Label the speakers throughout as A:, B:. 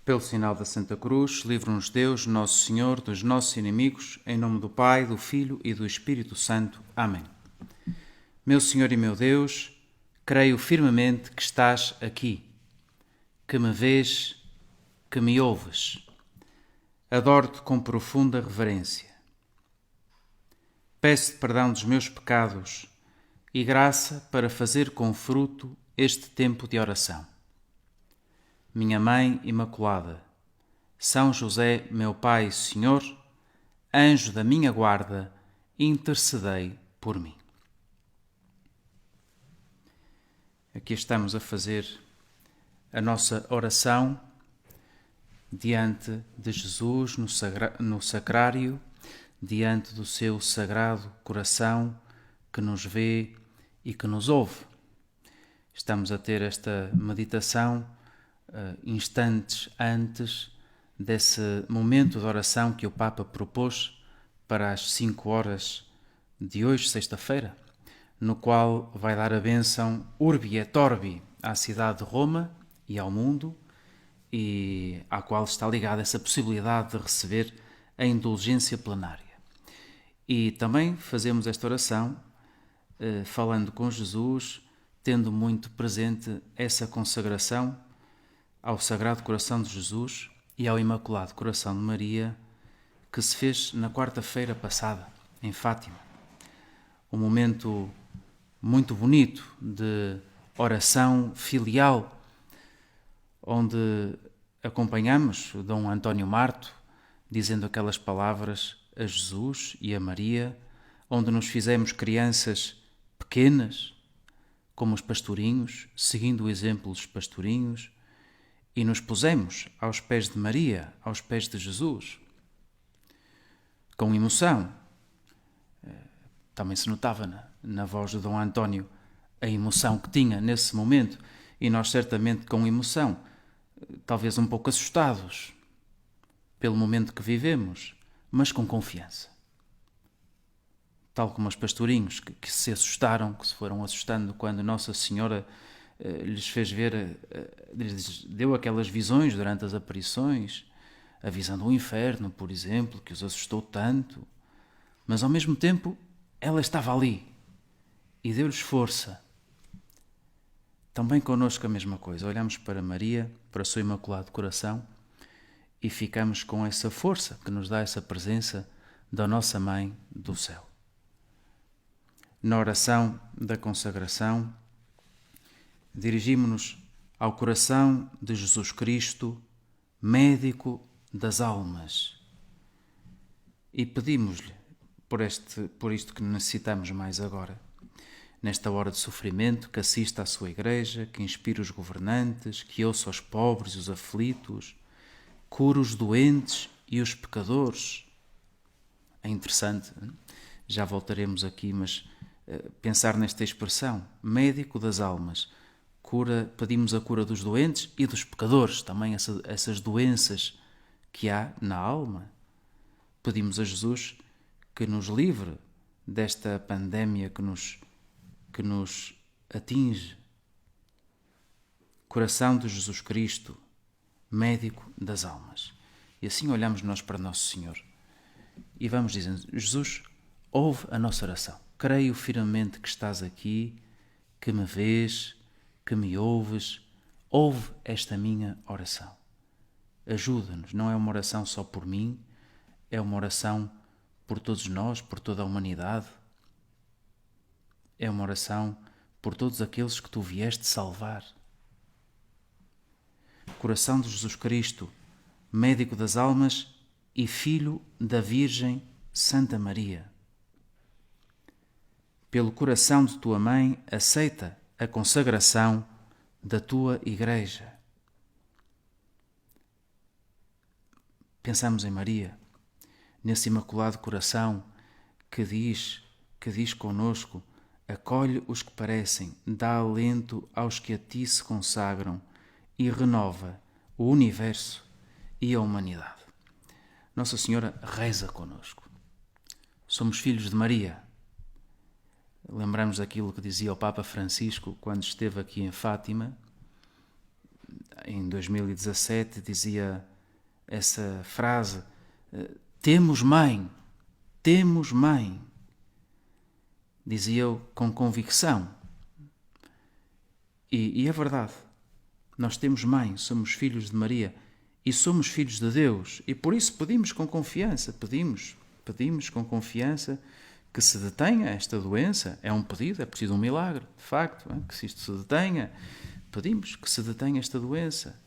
A: Pelo sinal da Santa Cruz, livra-nos Deus, Nosso Senhor, dos nossos inimigos, em nome do Pai, do Filho e do Espírito Santo. Amém. Meu Senhor e meu Deus, creio firmemente que estás aqui, que me vês, que me ouves. Adoro-te com profunda reverência. Peço-te perdão dos meus pecados e graça para fazer com fruto este tempo de oração. Minha Mãe Imaculada, São José, meu Pai e Senhor, anjo da minha guarda, intercedei por mim. Aqui estamos a fazer a nossa oração diante de Jesus no sacrário, diante do seu sagrado coração que nos vê e que nos ouve. Estamos a ter esta meditação instantes antes desse momento de oração que o Papa propôs para as 5 horas de hoje, sexta-feira, no qual vai dar a bênção Urbi et Orbi à cidade de Roma e ao mundo, e à qual está ligada essa possibilidade de receber a indulgência plenária. E também fazemos esta oração falando com Jesus, tendo muito presente essa consagração ao Sagrado Coração de Jesus e ao Imaculado Coração de Maria, que se fez na quarta-feira passada, em Fátima. Um momento muito bonito de oração filial, onde acompanhamos o Dom António Marto, dizendo aquelas palavras a Jesus e a Maria, onde nos fizemos crianças pequenas, como os pastorinhos, seguindo o exemplo dos pastorinhos, e nos pusemos aos pés de Maria, aos pés de Jesus, com emoção. Também se notava na voz de Dom António a emoção que tinha nesse momento, e nós certamente com emoção, talvez um pouco assustados pelo momento que vivemos, mas com confiança. Tal como os pastorinhos que se assustaram, que se foram assustando quando Nossa Senhora lhes fez ver, lhes deu aquelas visões durante as aparições, a visão do inferno, por exemplo, que os assustou tanto, mas ao mesmo tempo ela estava ali e deu-lhes força. Também connosco a mesma coisa, olhamos para Maria, para o seu Imaculado Coração, e ficamos com essa força que nos dá essa presença da nossa Mãe do Céu. Na oração da consagração, dirigimos-nos ao coração de Jesus Cristo, médico das almas, e pedimos-lhe por isto que necessitamos mais agora, nesta hora de sofrimento, que assista à sua Igreja, que inspire os governantes, que ouça os pobres e os aflitos, cure os doentes e os pecadores. É interessante, já voltaremos aqui, mas pensar nesta expressão, médico das almas, pedimos a cura dos doentes e dos pecadores, também essas doenças que há na alma. Pedimos a Jesus que nos livre desta pandemia que nos atinge. Coração de Jesus Cristo, médico das almas. E assim olhamos nós para Nosso Senhor e vamos dizendo: Jesus, ouve a nossa oração. Creio firmemente que estás aqui, que me vês, que me ouves. Ouve esta minha oração. Ajuda-nos. Não é uma oração só por mim, é uma oração por todos nós, por toda a humanidade. É uma oração por todos aqueles que tu vieste salvar. Coração de Jesus Cristo, médico das almas e filho da Virgem Santa Maria. Pelo coração de tua mãe, aceita a consagração da tua Igreja. Pensamos em Maria, nesse Imaculado Coração que diz connosco: acolhe os que parecem, dá alento aos que a ti se consagram e renova o universo e a humanidade. Nossa Senhora reza connosco. Somos filhos de Maria. Lembramos daquilo que dizia o Papa Francisco quando esteve aqui em Fátima, em 2017 dizia essa frase: temos mãe, temos mãe. Dizia eu com convicção. E é verdade. Nós temos mãe, somos filhos de Maria e somos filhos de Deus. E por isso pedimos com confiança, pedimos com confiança que se detenha esta doença. É um pedido, é preciso um milagre, de facto, que se isto se detenha. Pedimos que se detenha esta doença.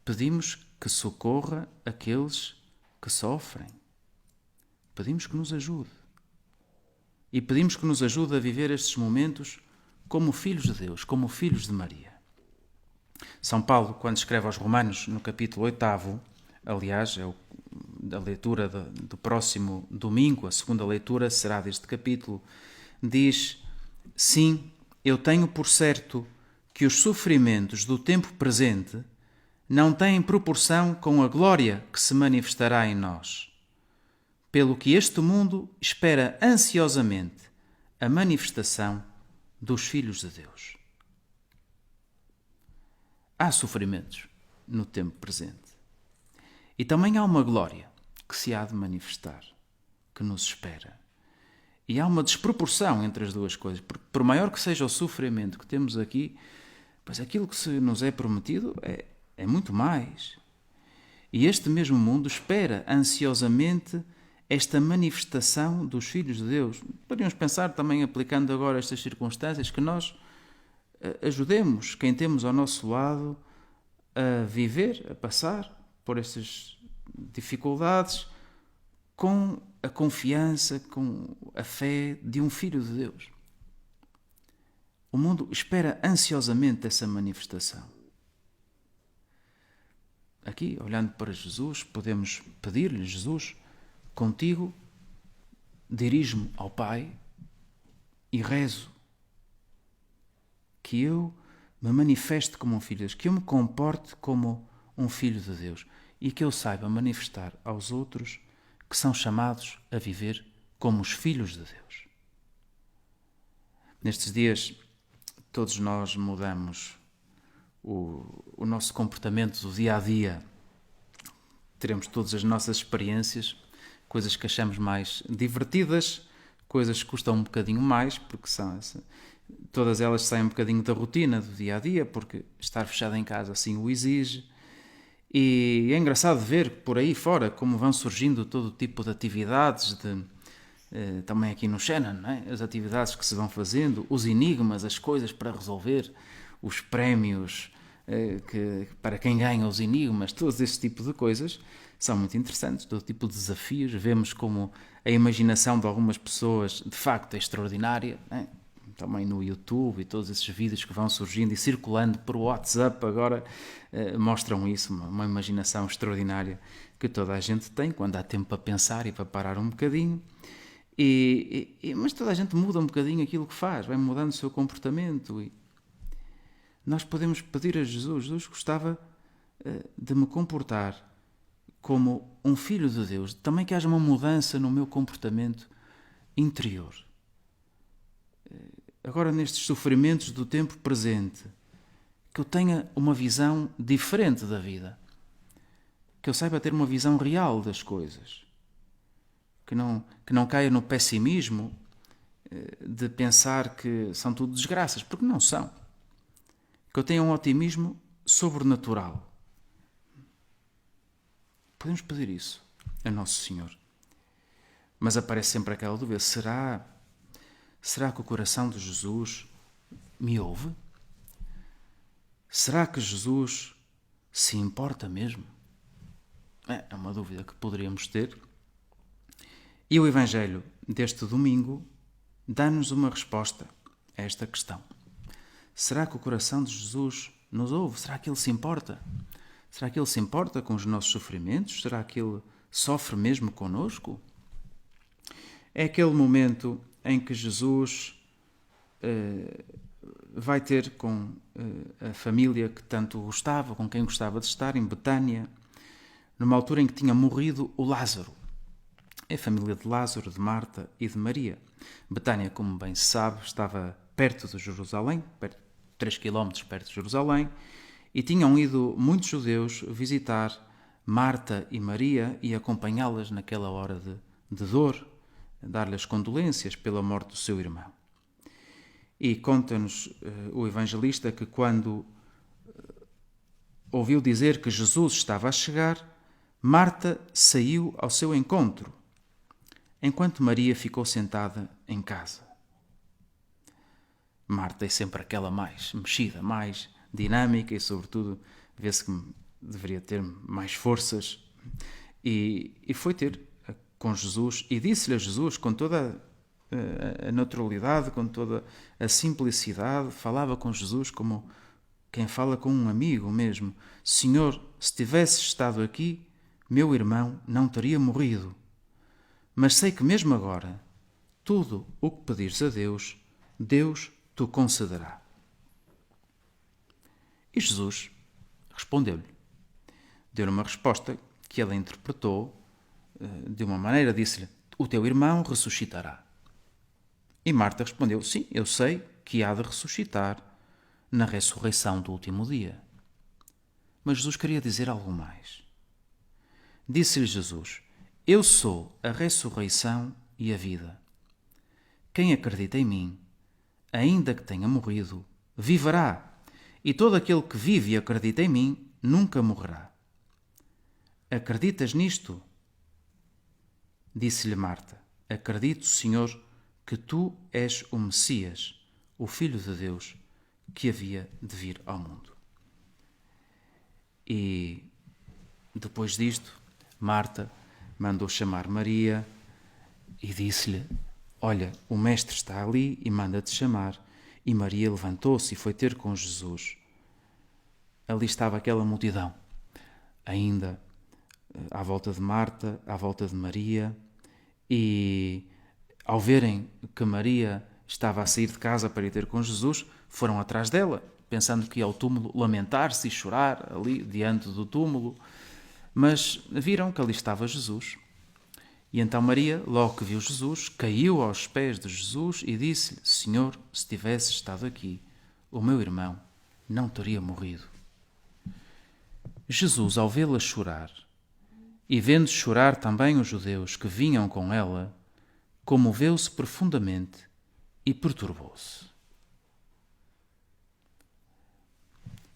A: Pedimos que socorra aqueles que sofrem. Pedimos que nos ajude. E pedimos que nos ajude a viver estes momentos como filhos de Deus, como filhos de Maria. São Paulo, quando escreve aos Romanos, no capítulo 8, aliás, é a leitura do próximo domingo, a segunda leitura será deste capítulo, diz: sim, eu tenho por certo que os sofrimentos do tempo presente não têm proporção com a glória que se manifestará em nós, pelo que este mundo espera ansiosamente a manifestação dos filhos de Deus. Há sofrimentos no tempo presente. E também há uma glória que se há de manifestar, que nos espera. E há uma desproporção entre as duas coisas, porque por maior que seja o sofrimento que temos aqui, pois aquilo que se nos é prometido é muito mais. E este mesmo mundo espera ansiosamente esta manifestação dos filhos de Deus. Poderíamos pensar também, aplicando agora estas circunstâncias, que nós ajudemos quem temos ao nosso lado a viver, a passar por estas dificuldades com a confiança, com a fé de um filho de Deus. O mundo espera ansiosamente essa manifestação. Aqui, olhando para Jesus, podemos pedir-lhe: Jesus, contigo dirijo-me ao Pai e rezo que eu me manifeste como um filho de Deus, que eu me comporte como um filho de Deus e que eu saiba manifestar aos outros que são chamados a viver como os filhos de Deus. Nestes dias, todos nós mudamos o nosso comportamento do dia a dia. Teremos todas as nossas experiências, coisas que achamos mais divertidas, coisas que custam um bocadinho mais, porque todas elas saem um bocadinho da rotina do dia a dia, porque estar fechado em casa assim o exige. E é engraçado ver por aí fora como vão surgindo todo tipo de atividades, também aqui no Shannon, não é? As atividades que se vão fazendo, os enigmas, as coisas para resolver, os prémios para quem ganha os enigmas, todo esse tipo de coisas são muito interessantes, todo tipo de desafios. Vemos como a imaginação de algumas pessoas de facto é extraordinária, não é? Também no YouTube e todos esses vídeos que vão surgindo e circulando por WhatsApp agora mostram isso, uma imaginação extraordinária que toda a gente tem quando há tempo para pensar e para parar um bocadinho. Mas toda a gente muda um bocadinho aquilo que faz, vai mudando o seu comportamento. E nós podemos pedir a Jesus: Jesus, gostava de me comportar como um filho de Deus, também que haja uma mudança no meu comportamento interior. Agora, nestes sofrimentos do tempo presente, que eu tenha uma visão diferente da vida, que eu saiba ter uma visão real das coisas, que não caia no pessimismo de pensar que são tudo desgraças, porque não são. Que eu tenha um otimismo sobrenatural. Podemos pedir isso a Nosso Senhor. Mas aparece sempre aquela dúvida: será que o coração de Jesus me ouve? Será que Jesus se importa mesmo? É uma dúvida que poderíamos ter. E o Evangelho deste domingo dá-nos uma resposta a esta questão. Será que o coração de Jesus nos ouve? Será que Ele se importa? Será que Ele se importa com os nossos sofrimentos? Será que Ele sofre mesmo connosco? É aquele momento em que Jesus vai ter com a família que tanto gostava, com quem gostava de estar, em Betânia, numa altura em que tinha morrido o Lázaro. É a família de Lázaro, de Marta e de Maria. Betânia, como bem se sabe, estava perto de Jerusalém, 3 km perto de Jerusalém, e tinham ido muitos judeus visitar Marta e Maria e acompanhá-las naquela hora de dor, dar-lhes condolências pela morte do seu irmão. E conta-nos o evangelista que quando ouviu dizer que Jesus estava a chegar, Marta saiu ao seu encontro, enquanto Maria ficou sentada em casa. Marta é sempre aquela mais mexida, mais dinâmica e, sobretudo, vê-se que deveria ter mais forças. E foi ter com Jesus e disse-lhe a Jesus com toda a naturalidade, com toda a simplicidade, falava com Jesus como quem fala com um amigo mesmo. Senhor, se tivesse estado aqui, meu irmão não teria morrido. Mas sei que mesmo agora, tudo o que pedires a Deus, Deus te concederá. E Jesus respondeu-lhe. Deu-lhe uma resposta que ela interpretou de uma maneira, disse-lhe, o teu irmão ressuscitará. E Marta respondeu, sim, eu sei que há de ressuscitar na ressurreição do último dia. Mas Jesus queria dizer algo mais. Disse-lhe Jesus, eu sou a ressurreição e a vida. Quem acredita em mim, ainda que tenha morrido, viverá. E todo aquele que vive e acredita em mim, nunca morrerá. Acreditas nisto? Disse-lhe Marta, acredito, Senhor, que tu és o Messias, o Filho de Deus, que havia de vir ao mundo. E depois disto, Marta mandou chamar Maria e disse-lhe, olha, o mestre está ali e manda-te chamar. E Maria levantou-se e foi ter com Jesus. Ali estava aquela multidão, ainda à volta de Marta, à volta de Maria, e ao verem que Maria estava a sair de casa para ir ter com Jesus, foram atrás dela, pensando que ia ao túmulo lamentar-se e chorar ali diante do túmulo, mas viram que ali estava Jesus. E então Maria, logo que viu Jesus, caiu aos pés de Jesus e disse-lhe, Senhor, se tivesse estado aqui, o meu irmão não teria morrido. Jesus, ao vê-la chorar, e vendo chorar também os judeus que vinham com ela, comoveu-se profundamente e perturbou-se.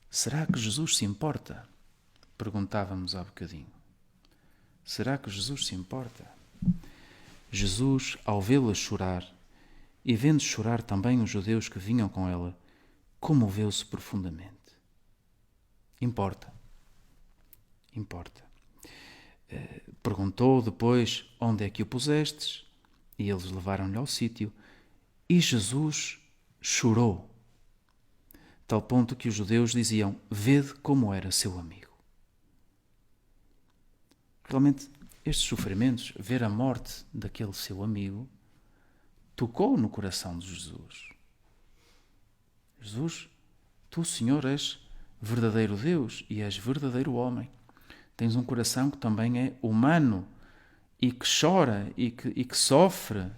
A: Será que Jesus se importa? Perguntávamos há bocadinho. Será que Jesus se importa? Jesus, ao vê-la chorar, e vendo chorar também os judeus que vinham com ela, comoveu-se profundamente. Importa. Perguntou depois onde é que o pusestes, e eles levaram-lhe ao sítio, e Jesus chorou, tal ponto que os judeus diziam, vede como era seu amigo. Realmente, estes sofrimentos, ver a morte daquele seu amigo, tocou no coração de Jesus. Jesus, tu, Senhor, és verdadeiro Deus e és verdadeiro homem. Tens um coração que também é humano e que chora e que sofre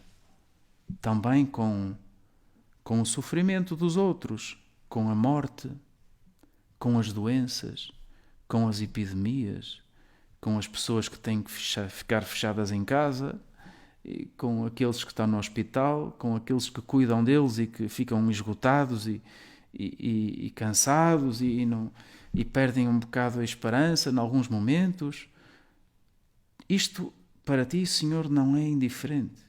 A: também com o sofrimento dos outros, com a morte, com as doenças, com as epidemias, com as pessoas que têm que ficar fechadas em casa, e com aqueles que estão no hospital, com aqueles que cuidam deles e que ficam esgotados e cansados e perdem um bocado a esperança em alguns momentos. Isto, para ti, Senhor, não é indiferente.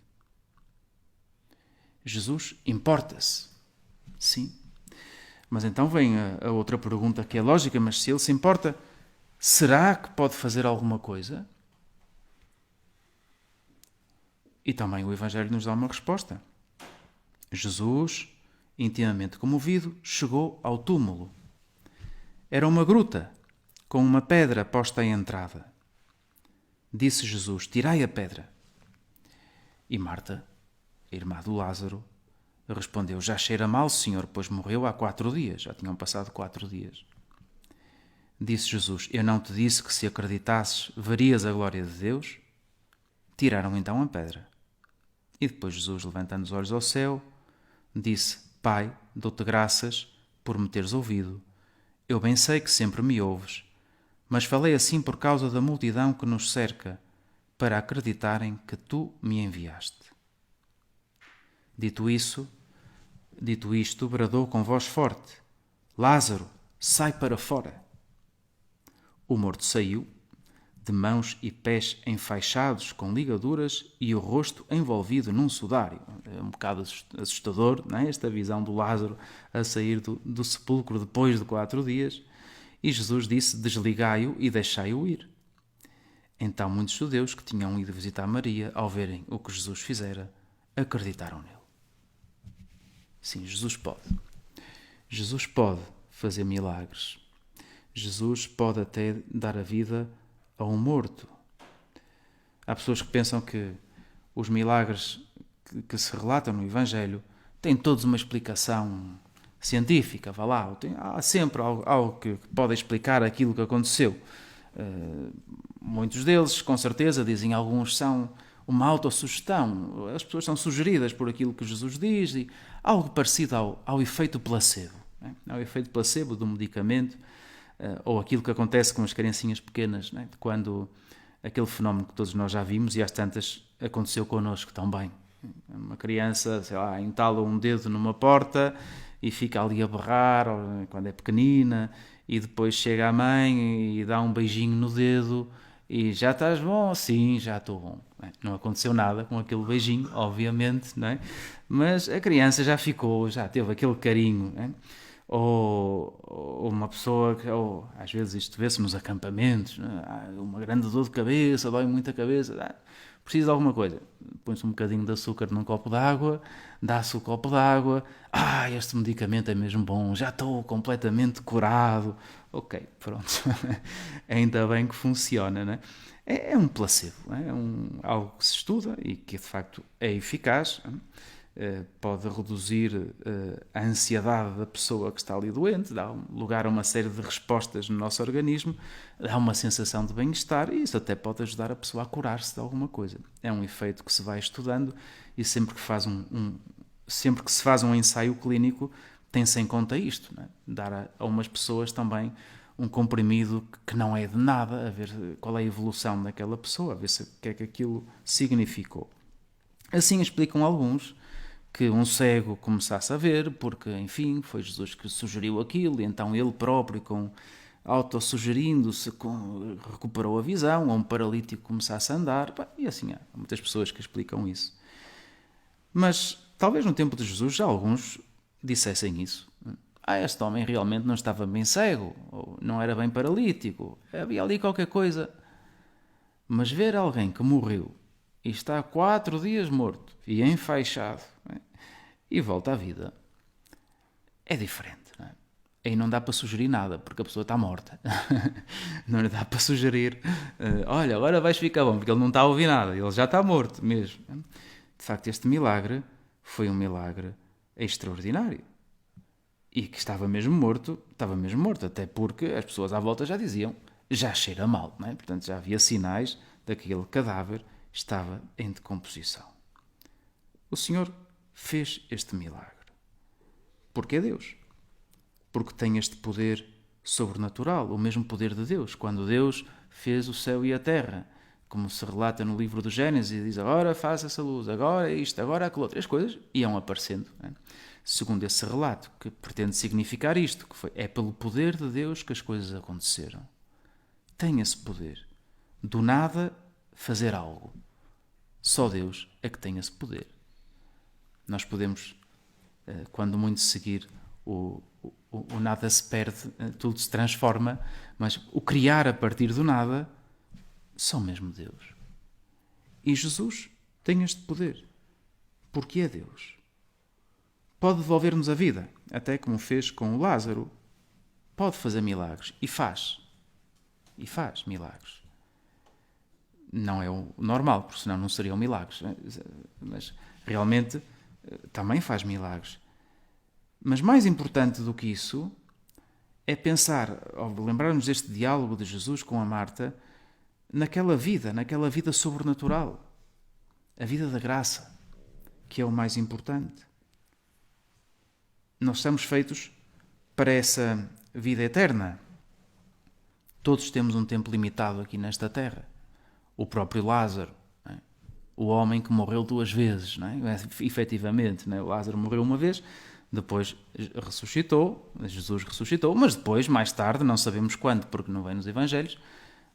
A: Jesus importa-se, sim. Mas então vem a outra pergunta que é lógica, mas se ele se importa, será que pode fazer alguma coisa? E também o Evangelho nos dá uma resposta. Jesus, intimamente comovido, chegou ao túmulo. Era uma gruta, com uma pedra posta à entrada. Disse Jesus, tirai a pedra. E Marta, a irmã do Lázaro, respondeu, já cheira mal, Senhor, pois morreu há 4 dias. Já tinham passado 4 dias. Disse Jesus, eu não te disse que se acreditasses, verias a glória de Deus? Tiraram então a pedra. E depois Jesus, levantando os olhos ao céu, disse, Pai, dou-te graças por me teres ouvido. Eu bem sei que sempre me ouves, mas falei assim por causa da multidão que nos cerca, para acreditarem que tu me enviaste. Dito isto, bradou com voz forte: Lázaro, sai para fora. O morto saiu, de mãos e pés enfaixados com ligaduras e o rosto envolvido num sudário. É um bocado assustador, não é? Esta visão do Lázaro a sair do sepulcro depois de 4 dias. E Jesus disse: desligai-o e deixai-o ir. Então muitos judeus que tinham ido visitar Maria, ao verem o que Jesus fizera, acreditaram nele. Sim, Jesus pode. Jesus pode fazer milagres. Jesus pode até dar a vida a um morto. Há pessoas que pensam que os milagres que se relatam no Evangelho têm todos uma explicação científica, vá lá. Há sempre algo que pode explicar aquilo que aconteceu. Muitos deles, com certeza, dizem alguns são uma autossugestão. As pessoas são sugeridas por aquilo que Jesus diz e algo parecido ao efeito placebo. Ao efeito placebo do medicamento ou aquilo que acontece com as criancinhas pequenas, quando aquele fenómeno que todos nós já vimos e às tantas aconteceu connosco também. Uma criança, sei lá, entala um dedo numa porta e fica ali a berrar quando é pequenina e depois chega a mãe e dá um beijinho no dedo e já estás bom? Sim, já estou bom. Não aconteceu nada com aquele beijinho, obviamente, não é? Mas a criança já teve aquele carinho, não é? Ou uma pessoa ou às vezes isto vê-se nos acampamentos, uma grande dor de cabeça, dói muito a cabeça, precisa de alguma coisa, põe-se um bocadinho de açúcar num copo de água, dá-se o copo de água, este medicamento é mesmo bom, já estou completamente curado. Ok, pronto, ainda bem que funciona, não é? É um placebo, algo que se estuda e que de facto é eficaz. Pode reduzir a ansiedade da pessoa que está ali doente, dá lugar a uma série de respostas no nosso organismo, dá uma sensação de bem-estar e isso até pode ajudar a pessoa a curar-se de alguma coisa. É um efeito que se vai estudando e sempre que se faz um ensaio clínico tem-se em conta isto, não é? Dar a umas pessoas também um comprimido que não é de nada, a ver qual é a evolução daquela pessoa, a ver o que é que aquilo significou. Assim explicam alguns que um cego começasse a ver, porque, enfim, foi Jesus que sugeriu aquilo, e então ele próprio, autossugerindo-se, recuperou a visão, ou um paralítico começasse a andar, e assim há muitas pessoas que explicam isso. Mas, talvez no tempo de Jesus, já alguns dissessem isso. Este homem realmente não estava bem cego, ou não era bem paralítico, havia ali qualquer coisa. Mas ver alguém que morreu e está 4 dias morto e enfaixado e volta à vida é diferente, não é? Aí não dá para sugerir nada porque a pessoa está morta. Não lhe dá para sugerir olha, agora vais ficar bom, porque ele não está a ouvir nada, ele já está morto mesmo. De facto, este milagre foi um milagre extraordinário e que estava mesmo morto, até porque as pessoas à volta já diziam já cheira mal, não é? Portanto já havia sinais de que aquele cadáver estava em decomposição. O Senhor fez este milagre. Porque é Deus. Porque tem este poder sobrenatural, o mesmo poder de Deus. Quando Deus fez o céu e a terra, como se relata no livro do Gênesis, e diz agora faça essa luz, agora isto, agora aquilo outro, as coisas iam aparecendo. Não é? Segundo esse relato, que pretende significar isto, é pelo poder de Deus que as coisas aconteceram. Tem esse poder. Do nada fazer algo. Só Deus é que tem esse poder. Nós podemos, quando muito seguir o nada se perde, tudo se transforma, mas o criar a partir do nada, só mesmo Deus. E Jesus tem este poder, porque é Deus. Pode devolver-nos a vida, até como fez com o Lázaro. Pode fazer milagres, e faz. E faz milagres. Não é o normal, porque senão não seriam milagres. Mas realmente também faz milagres. Mas mais importante do que isso é pensar, ou lembrarmos deste diálogo de Jesus com a Marta, naquela vida sobrenatural, a vida da graça, que é o mais importante. Nós estamos feitos para essa vida eterna. Todos temos um tempo limitado aqui nesta terra. O próprio Lázaro, não é? O homem que morreu 2 vezes, não é? Efetivamente, não é? O Lázaro morreu uma vez, depois ressuscitou, Jesus ressuscitou, mas depois, mais tarde, não sabemos quando, porque não vem nos Evangelhos,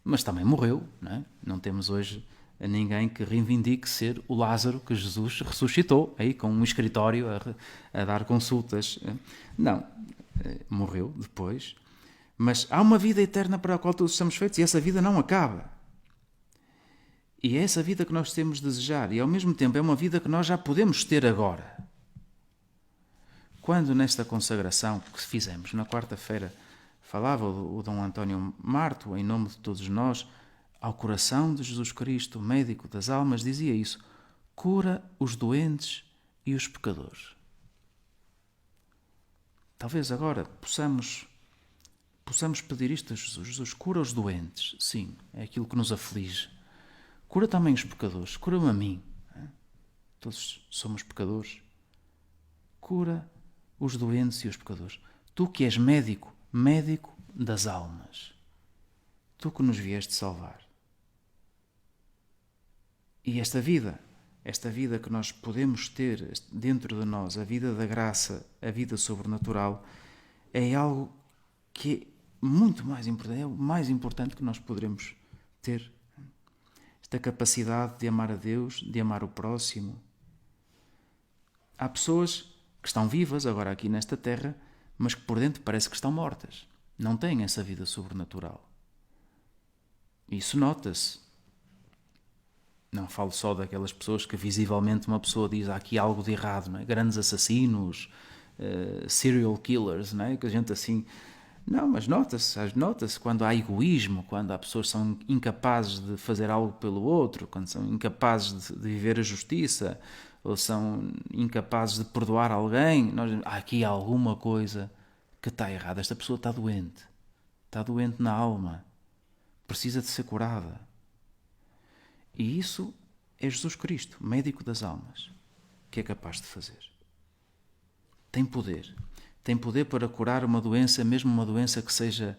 A: mas também morreu, não é? Não temos hoje ninguém que reivindique ser o Lázaro que Jesus ressuscitou, aí com um escritório a dar consultas. Não, morreu depois. Mas há uma vida eterna para a qual todos estamos feitos e essa vida não acaba. E é essa vida que nós temos de desejar e ao mesmo tempo é uma vida que nós já podemos ter agora. Quando nesta consagração que fizemos na quarta-feira falava o Dom António Marto, em nome de todos nós, ao coração de Jesus Cristo, médico das almas, dizia isso: cura os doentes e os pecadores. Talvez agora possamos pedir isto a Jesus. Jesus, cura os doentes, sim, é aquilo que nos aflige. Cura também os pecadores, cura-me a mim. Todos somos pecadores. Cura os doentes e os pecadores. Tu que és médico das almas. Tu que nos vieste salvar. E esta vida que nós podemos ter dentro de nós, a vida da graça, a vida sobrenatural, é algo que é muito mais importante, é o mais importante que nós poderemos ter. Esta capacidade de amar a Deus, de amar o próximo. Há pessoas que estão vivas agora aqui nesta terra, mas que por dentro parece que estão mortas. Não têm essa vida sobrenatural. Isso nota-se. Não falo só daquelas pessoas que visivelmente uma pessoa diz há aqui algo de errado, não é? Grandes assassinos, serial killers, não é? Que a gente assim... Não, mas nota-se quando há egoísmo, quando há pessoas que são incapazes de fazer algo pelo outro, quando são incapazes de viver a justiça, ou são incapazes de perdoar alguém. Há aqui alguma coisa que está errada. Esta pessoa está doente na alma, precisa de ser curada. E isso é Jesus Cristo, médico das almas, que é capaz de fazer. Tem poder para curar uma doença, mesmo uma doença que seja,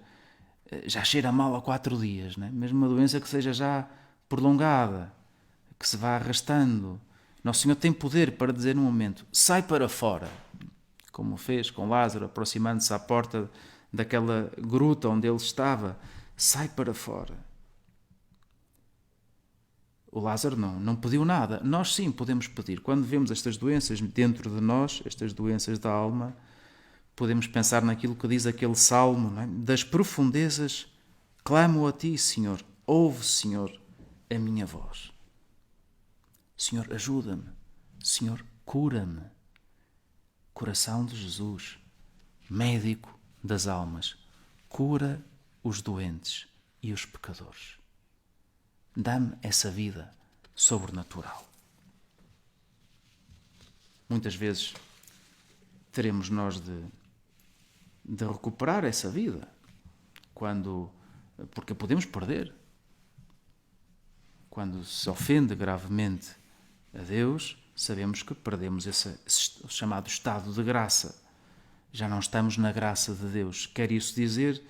A: já cheira mal há 4 dias, né? Mesmo uma doença que seja já prolongada, que se vá arrastando. Nosso Senhor tem poder para dizer num momento, sai para fora, como fez com Lázaro, aproximando-se à porta daquela gruta onde ele estava, sai para fora. O Lázaro não pediu nada. Nós sim podemos pedir. Quando vemos estas doenças dentro de nós, estas doenças da alma, podemos pensar naquilo que diz aquele salmo, não é? Das profundezas clamo a ti, Senhor. Ouve, Senhor, a minha voz. Senhor, ajuda-me. Senhor, cura-me. Coração de Jesus, médico das almas, cura os doentes e os pecadores. Dá-me essa vida sobrenatural. Muitas vezes teremos nós de recuperar essa vida, porque a podemos perder. Quando se ofende gravemente a Deus, sabemos que perdemos esse chamado estado de graça. Já não estamos na graça de Deus. Quer isso dizer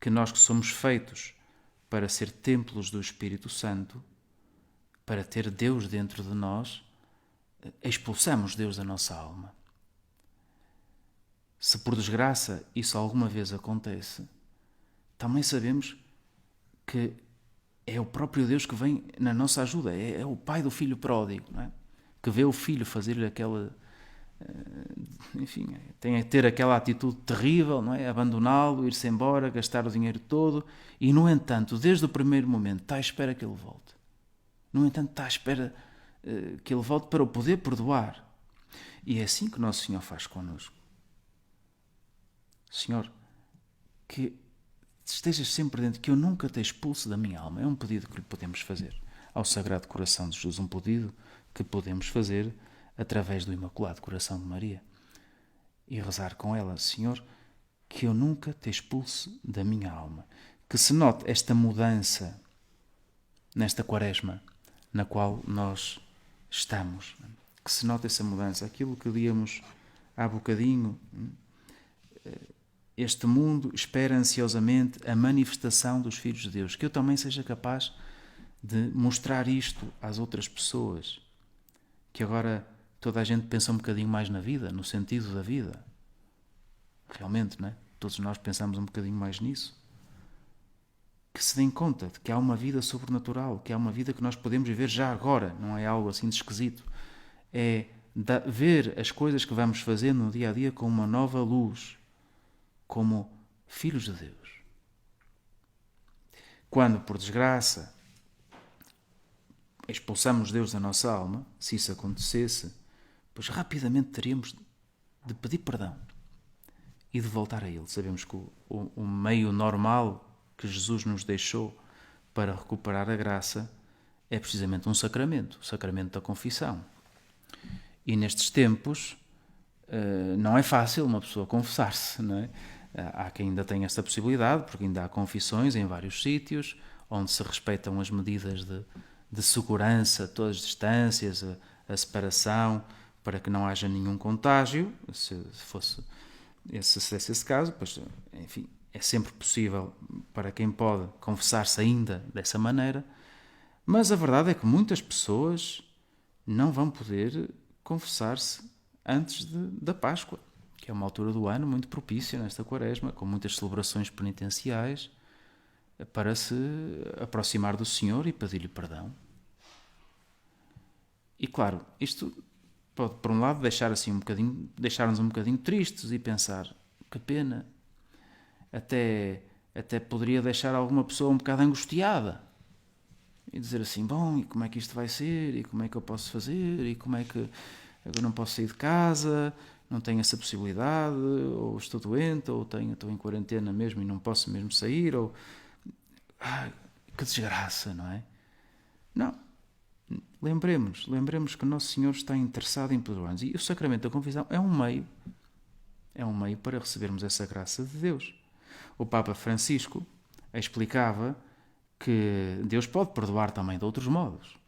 A: que nós que somos feitos para ser templos do Espírito Santo, para ter Deus dentro de nós, expulsamos Deus da nossa alma. Se por desgraça isso alguma vez acontece, também sabemos que é o próprio Deus que vem na nossa ajuda, é o pai do filho pródigo, não é? Que vê o filho fazer-lhe aquela... Enfim, tem a ter aquela atitude terrível, não é? Abandoná-lo, ir-se embora, gastar o dinheiro todo e, no entanto, desde o primeiro momento está à espera que ele volte. No entanto, está à espera que ele volte para o poder perdoar. E é assim que Nosso Senhor faz connosco. Senhor, que estejas sempre dentro, que eu nunca te expulse da minha alma. É um pedido que lhe podemos fazer ao Sagrado Coração de Jesus, um pedido que podemos fazer através do Imaculado Coração de Maria e rezar com ela: Senhor, que eu nunca te expulse da minha alma. Que se note esta mudança nesta quaresma na qual nós estamos. Que se note essa mudança. Aquilo que líamos há bocadinho, este mundo espera ansiosamente a manifestação dos filhos de Deus, que eu também seja capaz de mostrar isto às outras pessoas, que agora toda a gente pensa um bocadinho mais na vida, no sentido da vida. Realmente, não é? Todos nós pensamos um bocadinho mais nisso. Que se deem conta de que há uma vida sobrenatural, que há uma vida que nós podemos viver já agora, não é algo assim de esquisito. É ver as coisas que vamos fazer no dia a dia com uma nova luz, como filhos de Deus. Quando, por desgraça, expulsamos Deus da nossa alma, se isso acontecesse, pois rapidamente teríamos de pedir perdão e de voltar a Ele. Sabemos que o meio normal que Jesus nos deixou para recuperar a graça é precisamente um sacramento, o sacramento da confissão. E nestes tempos não é fácil uma pessoa confessar-se, não é? Há quem ainda tenha esta possibilidade, porque ainda há confissões em vários sítios, onde se respeitam as medidas de segurança, todas as distâncias, a separação, para que não haja nenhum contágio. Se fosse esse caso, pois, enfim, é sempre possível para quem pode confessar-se ainda dessa maneira, mas a verdade é que muitas pessoas não vão poder confessar-se antes da Páscoa, que é uma altura do ano muito propícia nesta Quaresma, com muitas celebrações penitenciais, para se aproximar do Senhor e pedir-lhe perdão. E claro, isto pode, por um lado, deixar-nos um bocadinho tristes e pensar, que pena, até poderia deixar alguma pessoa um bocado angustiada e dizer assim, bom, e como é que isto vai ser, e como é que eu posso fazer, e como é que eu não posso sair de casa, não tenho essa possibilidade, ou estou doente, ou estou em quarentena mesmo e não posso mesmo sair, ou que desgraça, não é? Não. Lembremos que o Nosso Senhor está interessado em perdoar-nos, e o sacramento da confissão é um meio para recebermos essa graça de Deus. O Papa Francisco explicava que Deus pode perdoar também de outros modos.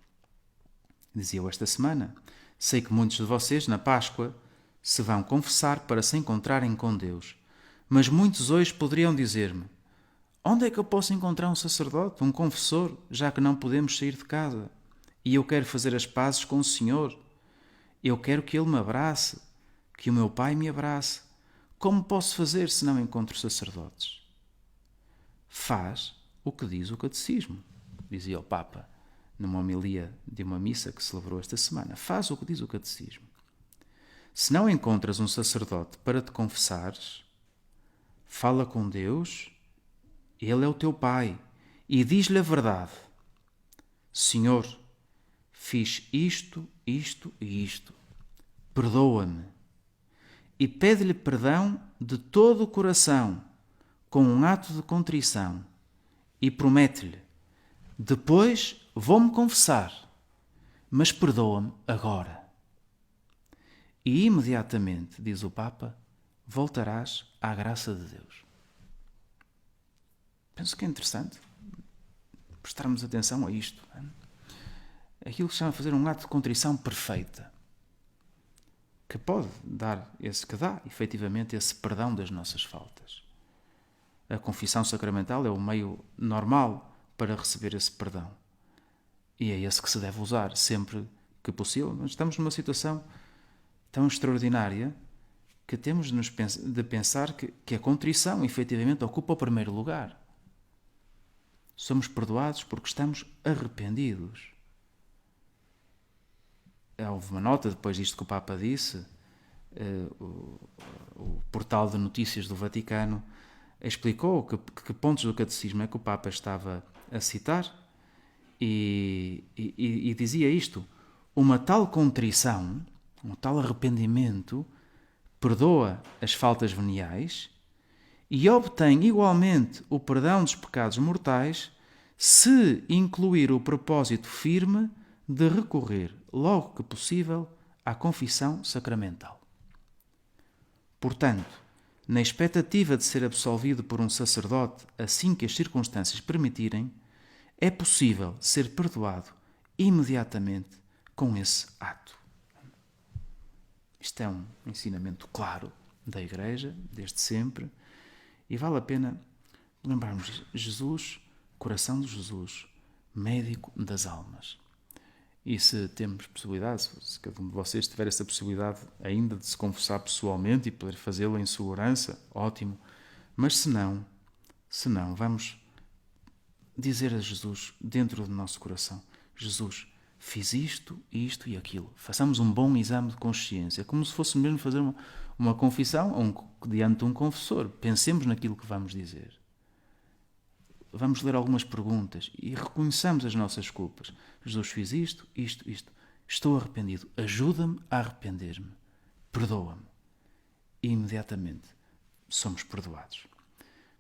A: Dizia-o esta semana: sei que muitos de vocês, na Páscoa, se vão confessar para se encontrarem com Deus, mas muitos hoje poderiam dizer-me: onde é que eu posso encontrar um sacerdote, um confessor, já que não podemos sair de casa? E eu quero fazer as pazes com o Senhor. Eu quero que Ele me abrace, que o meu Pai me abrace. Como posso fazer se não encontro sacerdotes? Faz o que diz o Catecismo, dizia o Papa, numa homilia de uma missa que celebrou esta semana. Faz o que diz o Catecismo. Se não encontras um sacerdote para te confessares, fala com Deus, Ele é o teu Pai, e diz-lhe a verdade. Senhor, fiz isto, isto e isto. Perdoa-me. E pede-lhe perdão de todo o coração, com um ato de contrição. E promete-lhe: depois vou-me confessar, mas perdoa-me agora. E imediatamente, diz o Papa, voltarás à graça de Deus. Penso que é interessante prestarmos atenção a isto. Aquilo que se chama fazer um ato de contrição perfeita, que pode dar, que dá efetivamente esse perdão das nossas faltas. A confissão sacramental é o meio normal para receber esse perdão. E é esse que se deve usar sempre que possível. Nós estamos numa situação tão extraordinária que temos de pensar que a contrição efetivamente ocupa o primeiro lugar. Somos perdoados porque estamos arrependidos. Houve uma nota depois disto que o Papa disse, o portal de notícias do Vaticano explicou que pontos do Catecismo é que o Papa estava a citar e dizia isto: uma tal contrição, um tal arrependimento perdoa as faltas veniais e obtém igualmente o perdão dos pecados mortais se incluir o propósito firme de recorrer, logo que possível, à confissão sacramental. Portanto, na expectativa de ser absolvido por um sacerdote assim que as circunstâncias permitirem, é possível ser perdoado imediatamente com esse ato. Isto é um ensinamento claro da Igreja, desde sempre, E vale a pena lembrarmos Jesus, coração de Jesus, médico das almas. E se temos possibilidade, se cada um de vocês tiver essa possibilidade ainda de se confessar pessoalmente e poder fazê-lo em segurança, ótimo. Mas se não, vamos dizer a Jesus dentro do nosso coração: Jesus, fiz isto, isto e aquilo. Façamos um bom exame de consciência, como se fosse mesmo fazer uma confissão diante de um confessor. Pensemos naquilo que vamos dizer. Vamos ler algumas perguntas e reconheçamos as nossas culpas. Jesus, fiz isto, isto, isto. Estou arrependido. Ajuda-me a arrepender-me. Perdoa-me. E imediatamente somos perdoados.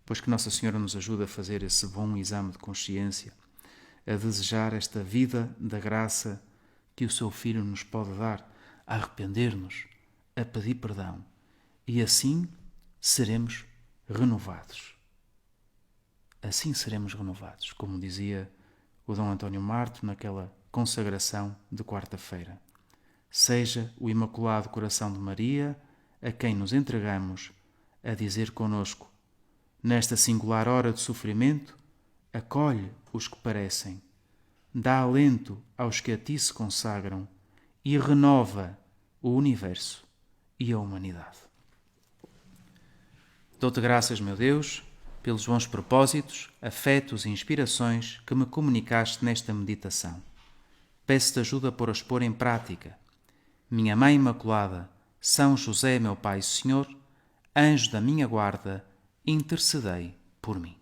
A: Pois que Nossa Senhora nos ajude a fazer esse bom exame de consciência, a desejar esta vida da graça que o seu Filho nos pode dar, a arrepender-nos, a pedir perdão. E assim seremos renovados. Assim seremos renovados, como dizia o Dom António Marto naquela consagração de quarta-feira. Seja o Imaculado Coração de Maria a quem nos entregamos a dizer conosco: nesta singular hora de sofrimento, acolhe os que parecem, dá alento aos que a ti se consagram e renova o universo e a humanidade. Dou-te graças, meu Deus, pelos bons propósitos, afetos e inspirações que me comunicaste nesta meditação. Peço-te ajuda por as pôr em prática. Minha Mãe Imaculada, São José, meu Pai e Senhor, anjo da minha guarda, intercedei por mim.